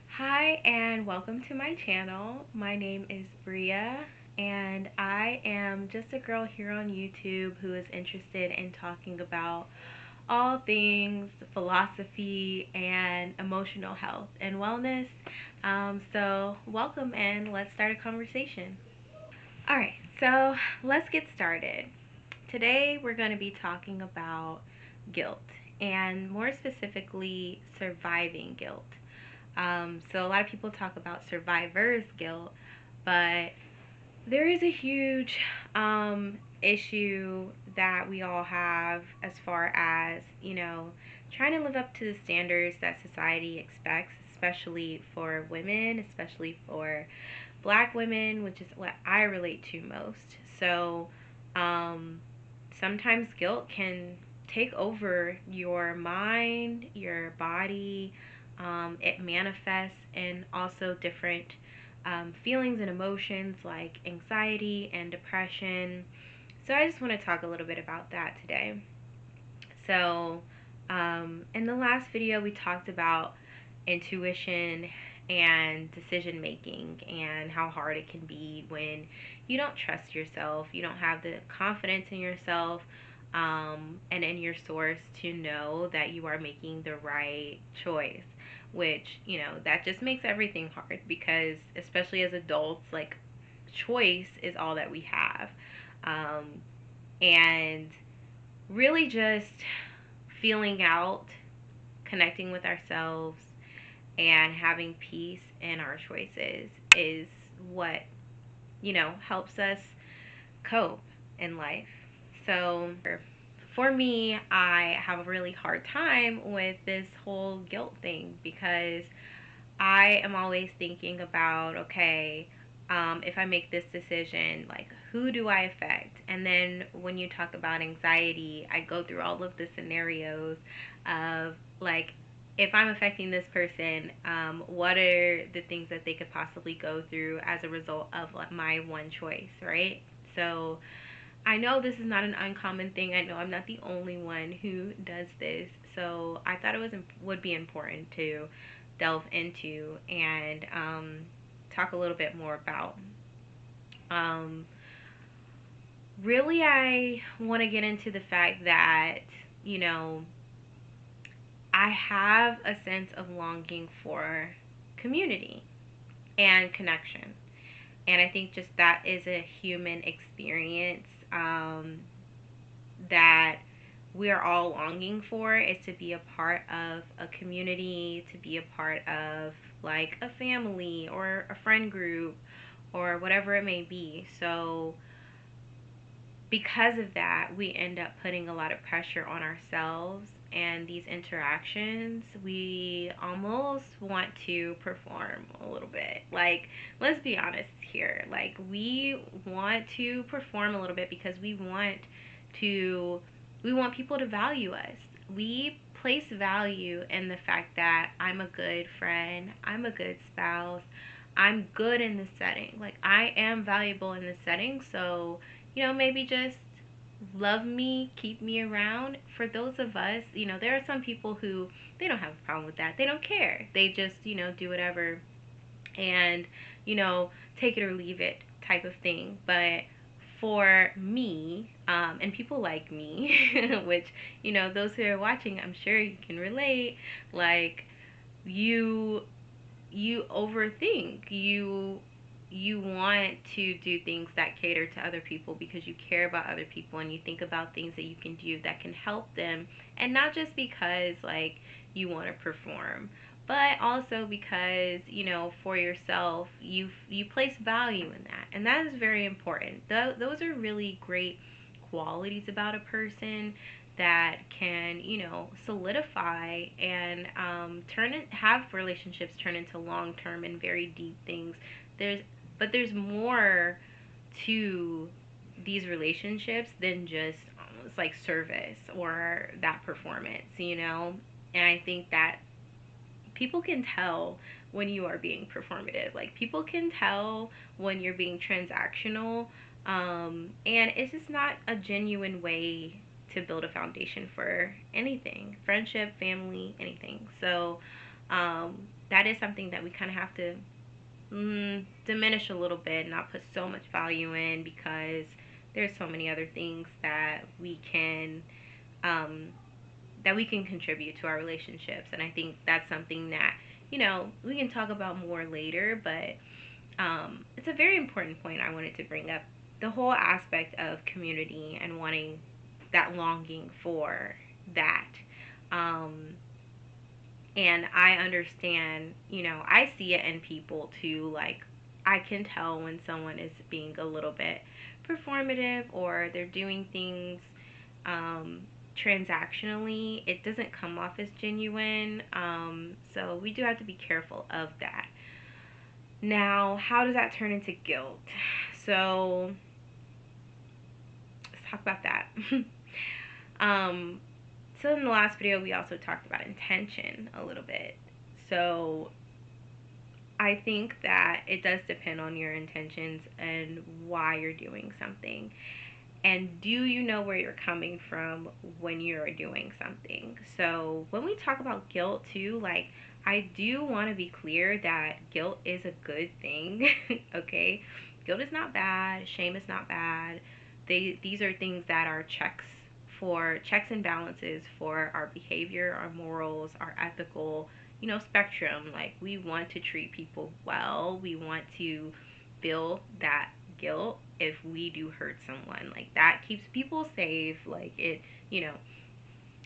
Hi and welcome to my channel. My name is Bria and I am just a girl here on YouTube who is interested in talking about all things philosophy and emotional health and wellness. So welcome and let's start a conversation. Alright, so let's get started. Today we're going to be talking about guilt and more specifically surviving guilt. So a lot of people talk about survivor's guilt, but there is a huge issue that we all have as far as, trying to live up to the standards that society expects, especially for women, especially for black women, which is what I relate to most. So um, sometimes guilt can take over your mind, your body. It manifests in also different feelings and emotions like anxiety and depression. So I just want to talk a little bit about that today. So, in the last video, we talked about intuition and decision making and how hard it can be when you don't trust yourself, you don't have the confidence in yourself and in your source to know that you are making the right choice. Which, that just makes everything hard because, especially as adults, like, choice is all that we have. Um, and really just feeling out, connecting with ourselves, and having peace in our choices is what, helps us cope in life. So, for me, I have a really hard time with this whole guilt thing because I am always thinking about, okay, if I make this decision, like, who do I affect? And then when you talk about anxiety, I go through all of the scenarios of, like, if I'm affecting this person, what are the things that they could possibly go through as a result of, like, my one choice, right? So I know this is not an uncommon thing. I know I'm not the only one who does this. So I thought it would be important to delve into and talk a little bit more about. Um, Really, I want to get into the fact that, you know, I have a sense of longing for community and connection. And I think just that is a human experience that we are all longing for, is to be a part of a community, to be a part of like a family or a friend group or whatever it may be. So because of that, we end up putting a lot of pressure on ourselves and these interactions. We almost want to perform a little bit. Like, let's be honest here. Like, we want to perform a little bit because to we want people to value us. We place value in the fact that I'm a good friend, I'm a good spouse, I'm good in this setting. Like, I am valuable in this setting, so maybe just love me, keep me around. For those of us, there are some people who they don't have a problem with that. They don't care. They just, do whatever and, you know, take it or leave it type of thing. But for me, and people like me, which, those who are watching, I'm sure you can relate, like, you you overthink. You want to do things that cater to other people because you care about other people and you think about things that you can do that can help them, and not just because like you want to perform, but also because for yourself you place value in that, and that is very important. Those are really great qualities about a person that can solidify and have relationships turn into long-term and very deep things. There's but there's more to these relationships than just almost like service or that performance. And I think that people can tell when you are being performative. Like, people can tell when you're being transactional, and it's just not a genuine way to build a foundation for anything, friendship, family, anything. So That is something that we kind of have to diminish a little bit, not put so much value in, because there's so many other things um, that we can contribute to our relationships. And I think that's something that, we can talk about more later, but it's a very important point I wanted to bring up. The whole aspect of community and wanting that longing for that. Um, and I understand, I see it in people too. Like, I can tell when someone is being a little bit performative, or they're doing things um, transactionally. It doesn't come off as genuine. So we do have to be careful of that. Now, how does that turn into guilt? So let's talk about that. um, so in the last video, we also talked about intention a little bit. So I think that it does depend on your intentions and why you're doing something. And do you know where you're coming from when you're doing something? So when we talk about guilt too, like, I do want to be clear that guilt is a good thing. Okay, guilt is not bad, shame is not bad. These are things that are checks and balances for our behavior, our morals, our ethical, spectrum. Like, we want to treat people well, we want to feel that guilt if we do hurt someone. Like, that keeps people safe. Like, it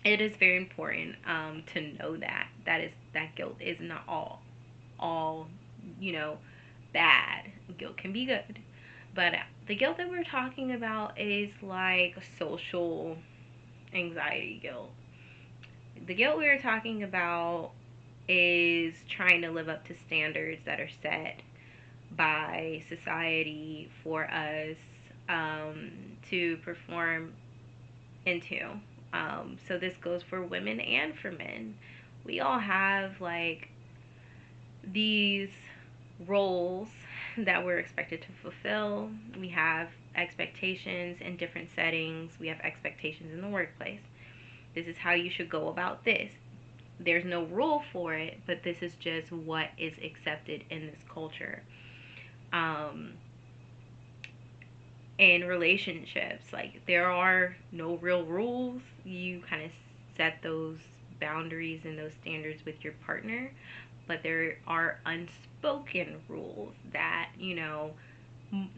is very important to know that guilt is not all you know bad. Guilt can be good, but the guilt that we're talking about is like social anxiety guilt. The guilt we were talking about is trying to live up to standards that are set by society for us to perform into. So this goes for women and for men. We all have like these roles that we're expected to fulfill. We have expectations in different settings. We have expectations in the workplace. This is how you should go about this. There's no rule for it, but this is just what is accepted in this culture. Um, in relationships, like, there are no real rules. You kind of set those boundaries and those standards with your partner, but there are unspoken rules that,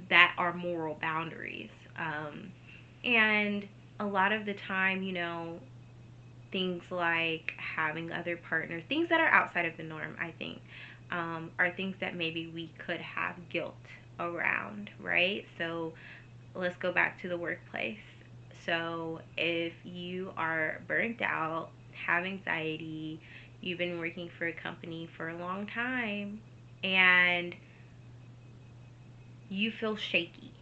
that are moral boundaries. And a lot of the time, things like having other partners, things that are outside of the norm, I think, are things that maybe we could have guilt around, right? So let's go back to the workplace. So if you are burnt out, have anxiety, you've been working for a company for a long time, and you feel shaky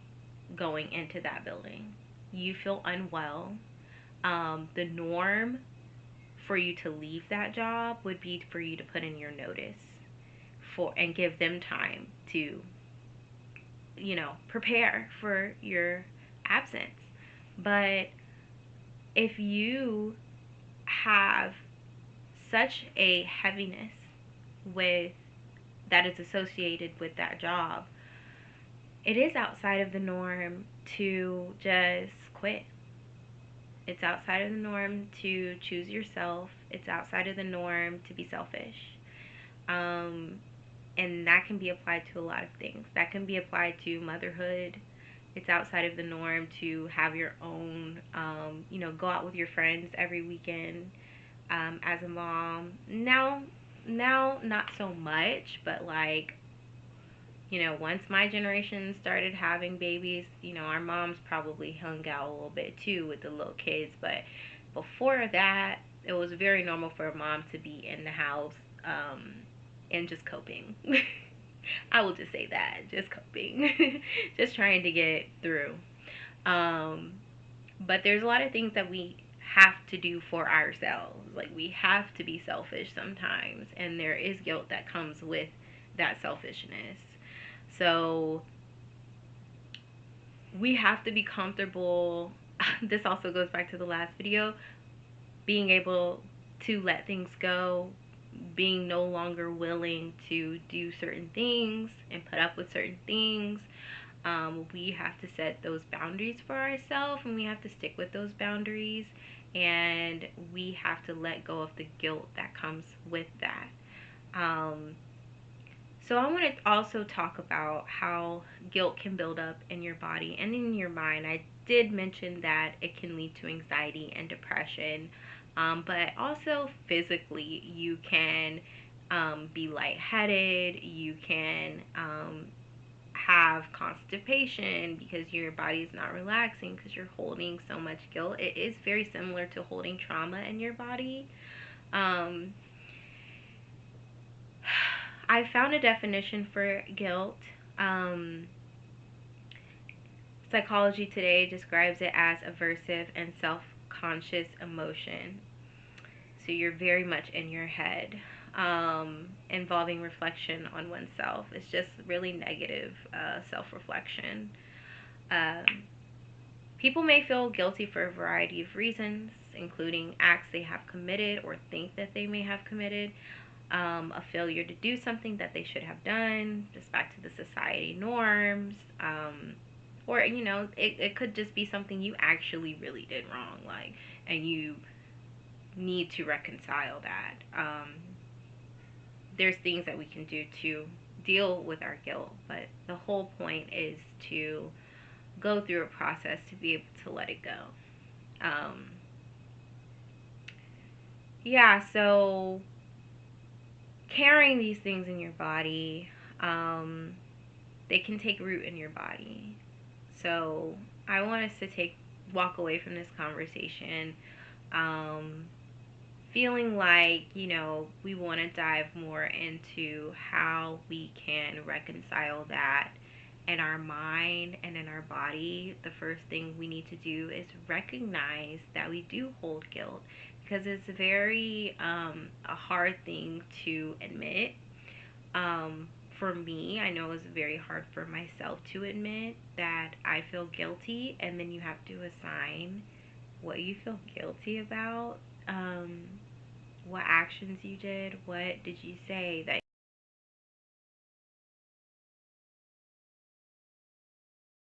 going into that building, you feel unwell, the norm for you to leave that job would be for you to put in your notice for and give them time to, prepare for your absence. But if you have such a heaviness with that is associated with that job, it is outside of the norm to just quit. It's outside of the norm to choose yourself. It's outside of the norm to be selfish. Um, and that can be applied to a lot of things. That can be applied to motherhood. It's outside of the norm to have your own, go out with your friends every weekend as a mom. Now, not so much, but like, once my generation started having babies, our moms probably hung out a little bit too with the little kids. But before that, it was very normal for a mom to be in the house and just coping. I will just say that, just coping, just trying to get through. Um, but there's a lot of things that we have to do for ourselves. Like, we have to be selfish sometimes, and there is guilt that comes with that selfishness. So we have to be comfortable. This also goes back to the last video, being able to let things go, being no longer willing to do certain things and put up with certain things. We have to set those boundaries for ourselves, and we have to stick with those boundaries, and we have to let go of the guilt that comes with that. Um, so I want to also talk about how guilt can build up in your body and in your mind. I did mention that it can lead to anxiety and depression, but also physically, you can be lightheaded. You can have constipation because your body is not relaxing because you're holding so much guilt. It is very similar to holding trauma in your body. Um, I found a definition for guilt. Um, Psychology Today describes it as aversive and self conscious emotion. So you're very much in your head, involving reflection on oneself. It's just really negative self reflection. Um, People may feel guilty for a variety of reasons, including acts they have committed or think that they may have committed, a failure to do something that they should have done, just back to the society norms, or it could just be something you actually really did wrong, like, and you need to reconcile that. There's things that we can do to deal with our guilt, but the whole point is to go through a process to be able to let it go. Um, yeah, so carrying these things in your body, um, they can take root in your body. So I want us to walk away from this conversation, um, feeling like, we want to dive more into how we can reconcile that in our mind and in our body. The first thing we need to do is recognize that we do hold guilt, because it's very a hard thing to admit. For me, I know it's very hard for myself to admit that I feel guilty, and then you have to assign what you feel guilty about. What actions you did, what did you say that